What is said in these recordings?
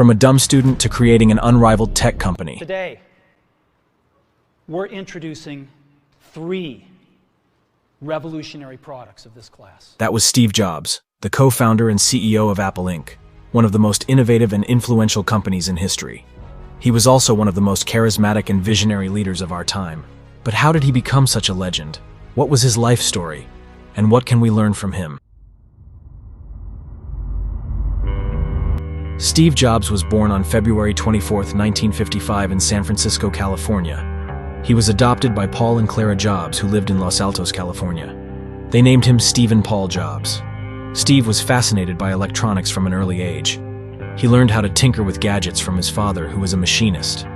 from a dumb student to creating an unrivaled tech company. Today, we're introducing 3 revolutionary products of this class. That was Steve Jobs, the co-founder and CEO of Apple Inc., one of the most innovative and influential companies in history. He was also one of the most charismatic and visionary leaders of our time. But how did he become such a legend? What was his life story? And what can we learn from him? Steve Jobs was born on February 24, 1955 in San Francisco, California. He was adopted by Paul and Clara Jobs, who lived in Los Altos, California. They named him Stephen Paul Jobs. Steve was fascinated by electronics from an early age. He learned how to tinker with gadgets from his father, who was a machinist.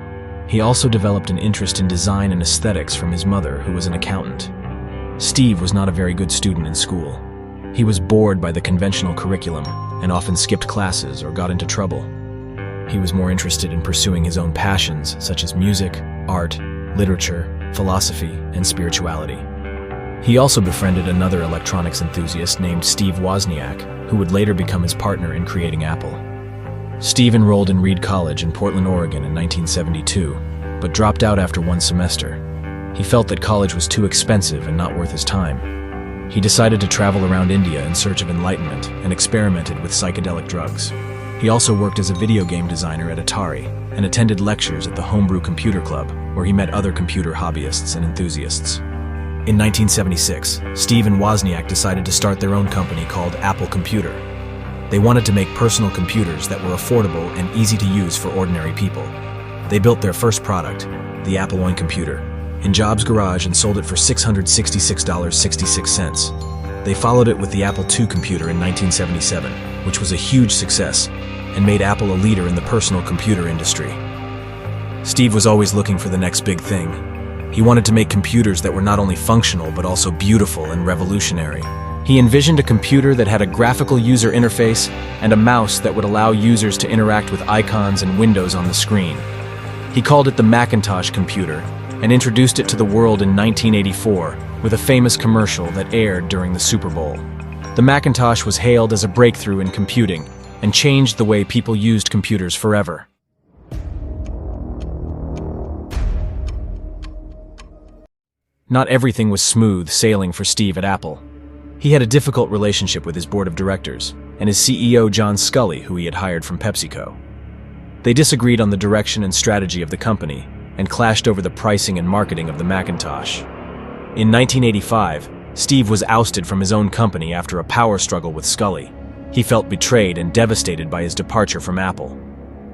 He also developed an interest in design and aesthetics from his mother, who was an accountant. Steve was not a very good student in school. He was bored by the conventional curriculum and often skipped classes or got into trouble. He was more interested in pursuing his own passions, such as music, art, literature, philosophy, and spirituality. He also befriended another electronics enthusiast named Steve Wozniak, who would later become his partner in creating Apple. Steve enrolled in Reed College in Portland, Oregon in 1972, but dropped out after 1 semester. He felt that college was too expensive and not worth his time. He decided to travel around India in search of enlightenment and experimented with psychedelic drugs. He also worked as a video game designer at Atari and attended lectures at the Homebrew Computer Club, where he met other computer hobbyists and enthusiasts. In 1976, Steve and Wozniak decided to start their own company called Apple Computer. They wanted to make personal computers that were affordable and easy to use for ordinary people. They built their first product, the Apple I computer, in Jobs' garage and sold it for $666.66. They followed it with the Apple II computer in 1977, which was a huge success and made Apple a leader in the personal computer industry. Steve was always looking for the next big thing. He wanted to make computers that were not only functional but also beautiful and revolutionary. He envisioned a computer that had a graphical user interface and a mouse that would allow users to interact with icons and windows on the screen. He called it the Macintosh computer and introduced it to the world in 1984 with a famous commercial that aired during the Super Bowl. The Macintosh was hailed as a breakthrough in computing and changed the way people used computers forever. Not everything was smooth sailing for Steve at Apple. He had a difficult relationship with his board of directors and his CEO John Sculley, who he had hired from PepsiCo. They disagreed on the direction and strategy of the company and clashed over the pricing and marketing of the Macintosh. In 1985, Steve was ousted from his own company after a power struggle with Sculley. He felt betrayed and devastated by his departure from Apple.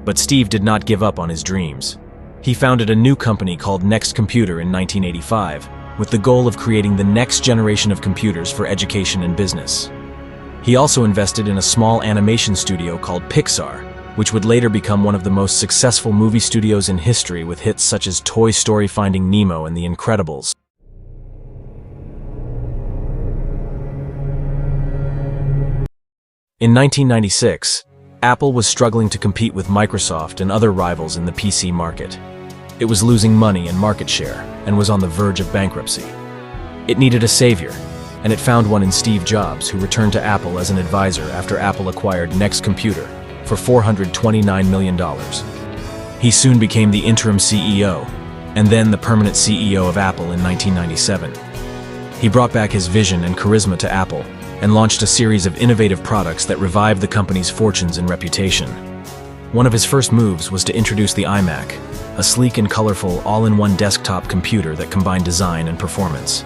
But Steve did not give up on his dreams. He founded a new company called NeXT Computer in 1985, with the goal of creating the next generation of computers for education and business. He also invested in a small animation studio called Pixar, which would later become one of the most successful movie studios in history with hits such as Toy Story, Finding Nemo, and The Incredibles. In 1996, Apple was struggling to compete with Microsoft and other rivals in the PC market. It was losing money and market share and was on the verge of bankruptcy. It needed a savior, and it found one in Steve Jobs, who returned to Apple as an advisor after Apple acquired NeXT Computer for $429 million. He soon became the interim CEO, and then the permanent CEO of Apple in 1997. He brought back his vision and charisma to Apple and launched a series of innovative products that revived the company's fortunes and reputation. One of his first moves was to introduce the iMac, a sleek and colorful all-in-one desktop computer that combined design and performance.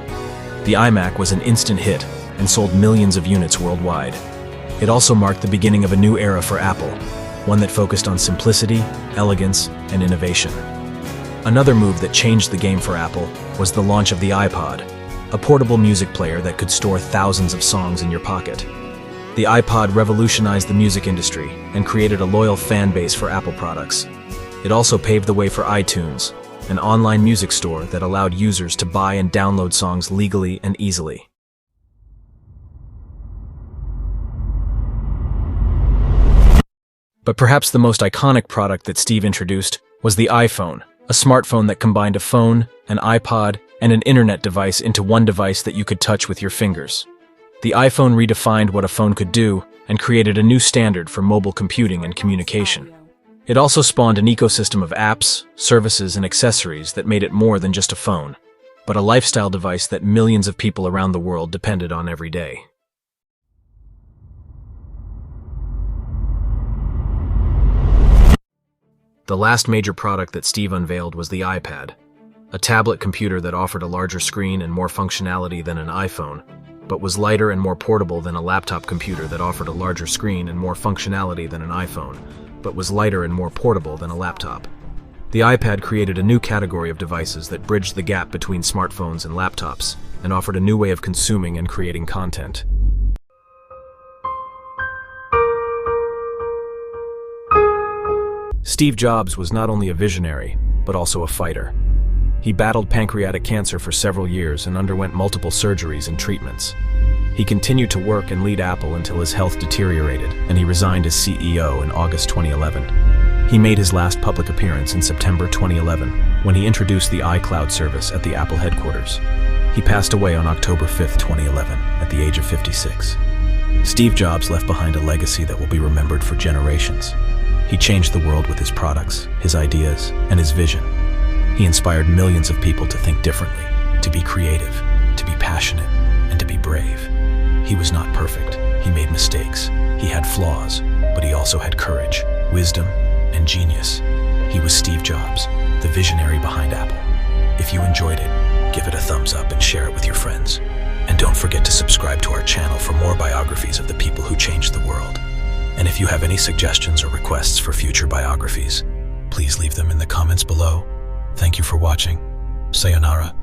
The iMac was an instant hit and sold millions of units worldwide. It also marked the beginning of a new era for Apple, one that focused on simplicity, elegance, and innovation. Another move that changed the game for Apple was the launch of the iPod, a portable music player that could store thousands of songs in your pocket. The iPod revolutionized the music industry and created a loyal fan base for Apple products. It also paved the way for iTunes, an online music store that allowed users to buy and download songs legally and easily. But perhaps the most iconic product that Steve introduced was the iPhone, a smartphone that combined a phone, an iPod, and an internet device into one device that you could touch with your fingers. The iPhone redefined what a phone could do and created a new standard for mobile computing and communication. It also spawned an ecosystem of apps, services, and accessories that made it more than just a phone, but a lifestyle device that millions of people around the world depended on every day. The last major product that Steve unveiled was the iPad, a tablet computer that offered a larger screen and more functionality than an iPhone, but was lighter and more portable than a laptop computer that offered a larger screen and more functionality than an iPhone, but was lighter and more portable than a laptop. The iPad created a new category of devices that bridged the gap between smartphones and laptops, and offered a new way of consuming and creating content. Steve Jobs was not only a visionary, but also a fighter. He battled pancreatic cancer for several years and underwent multiple surgeries and treatments. He continued to work and lead Apple until his health deteriorated, and he resigned as CEO in August 2011. He made his last public appearance in September 2011, when he introduced the iCloud service at the Apple headquarters. He passed away on October 5, 2011, at the age of 56. Steve Jobs left behind a legacy that will be remembered for generations. He changed the world with his products, his ideas, and his vision. He inspired millions of people to think differently, to be creative, to be passionate, and to be brave. He was not perfect. He made mistakes. He had flaws, but he also had courage, wisdom, and genius. He was Steve Jobs, the visionary behind Apple. If you enjoyed it, give it a thumbs up and share it with your friends. And don't forget to subscribe to our channel for more biographies of the people who changed the world. And if you have any suggestions or requests for future biographies, please leave them in the comments below. Thank you for watching. Sayonara.